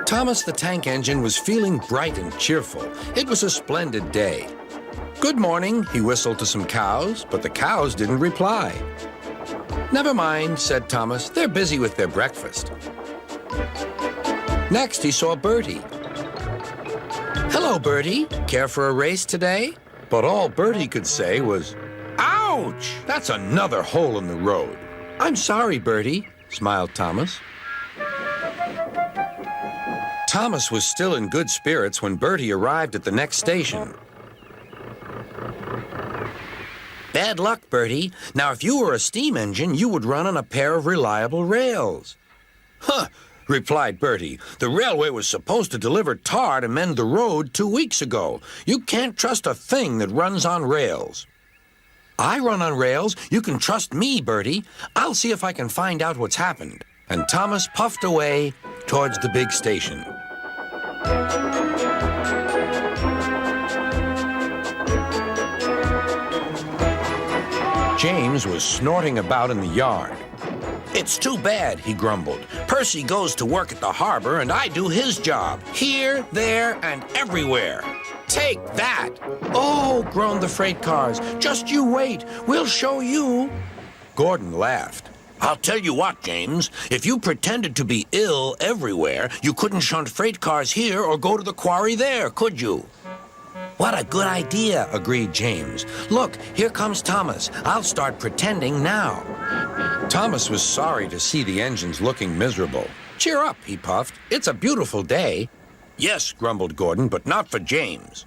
Thomas the tank engine was feeling bright and cheerful. It was a splendid day. "Good morning," he whistled to some cows, but the cows didn't reply. "Never mind," said Thomas. "They're busy with their breakfast." Next, he saw Bertie. "Hello, Bertie. Care for a race today?" But all Bertie could say was, "Ouch! That's another hole in the road." "I'm sorry, Bertie," smiled Thomas. Thomas was still in good spirits when Bertie arrived at the next station. "Bad luck, Bertie. Now, if you were a steam engine, you would run on a pair of reliable rails." "Huh," replied Bertie. "The railway was supposed to deliver tar to mend the road 2 weeks ago. You can't trust a thing that runs on rails." "I run on rails. You can trust me, Bertie. I'll see if I can find out what's happened." And Thomas puffed away towards the big station. James was snorting about in the yard. "It's too bad," he grumbled. "Percy goes to work at the harbor and I do his job, here, there, and everywhere. Take that!" "Oh," groaned the freight cars, "just you wait. We'll show you." Gordon laughed. "I'll tell you what, James, if you pretended to be ill everywhere, you couldn't shunt freight cars here or go to the quarry there, could you?" "What a good idea," agreed James. "Look, here comes Thomas. I'll start pretending now." Thomas was sorry to see the engines looking miserable. "Cheer up," he puffed. "It's a beautiful day." "Yes," grumbled Gordon, "but not for James."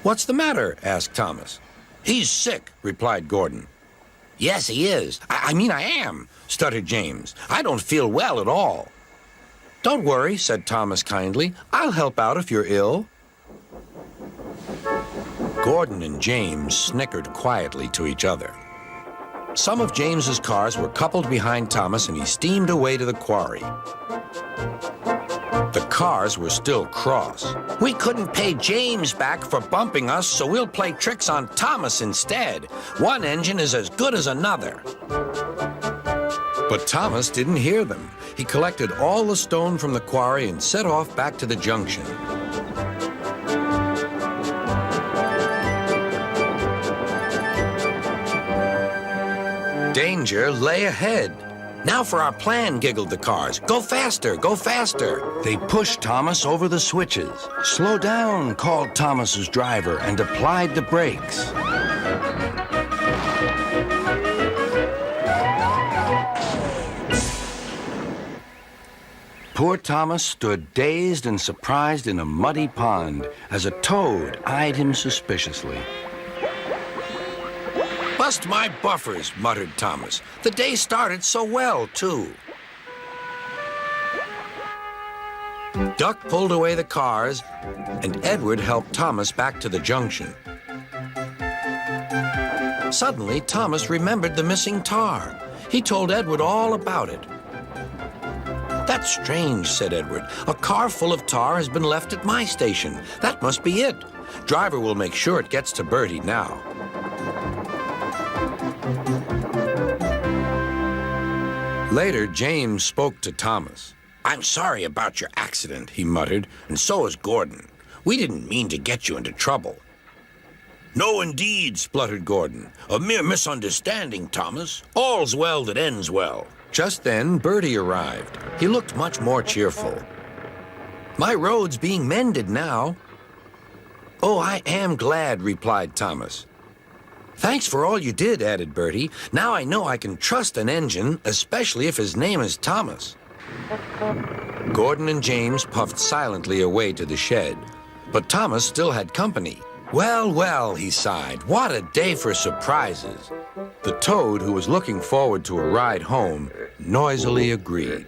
"What's the matter?" asked Thomas. "He's sick," replied Gordon. "Yes, he is. I mean, I am," stuttered James. "I don't feel well at all." "Don't worry," said Thomas kindly. "I'll help out if you're ill." Gordon and James snickered quietly to each other. Some of James's cars were coupled behind Thomas, and he steamed away to the quarry. The cars were still cross. "We couldn't pay James back for bumping us, so we'll play tricks on Thomas instead. One engine is as good as another." But Thomas didn't hear them. He collected all the stone from the quarry and set off back to the junction. Danger lay ahead. "Now for our plan," giggled the cars. "Go faster, go faster." They pushed Thomas over the switches. "Slow down," called Thomas's driver and applied the brakes. Poor Thomas stood dazed and surprised in a muddy pond as a toad eyed him suspiciously. "Bust my buffers," muttered Thomas. "The day started so well, too." Duck pulled away the cars, and Edward helped Thomas back to the junction. Suddenly, Thomas remembered the missing tar. He told Edward all about it. "That's strange," said Edward. "A car full of tar has been left at my station. That must be it. Driver will make sure it gets to Bertie now." Later, James spoke to Thomas. "I'm sorry about your accident," he muttered, "and so is Gordon. We didn't mean to get you into trouble." "No, indeed," spluttered Gordon. "A mere misunderstanding, Thomas. All's well that ends well." Just then, Bertie arrived. He looked much more cheerful. "My road's being mended now." "Oh, I am glad," replied Thomas. "Thanks for all you did," added Bertie. "Now I know I can trust an engine, especially if his name is Thomas." Gordon and James puffed silently away to the shed, but Thomas still had company. "Well, well," he sighed, "what a day for surprises." The toad, who was looking forward to a ride home, noisily agreed.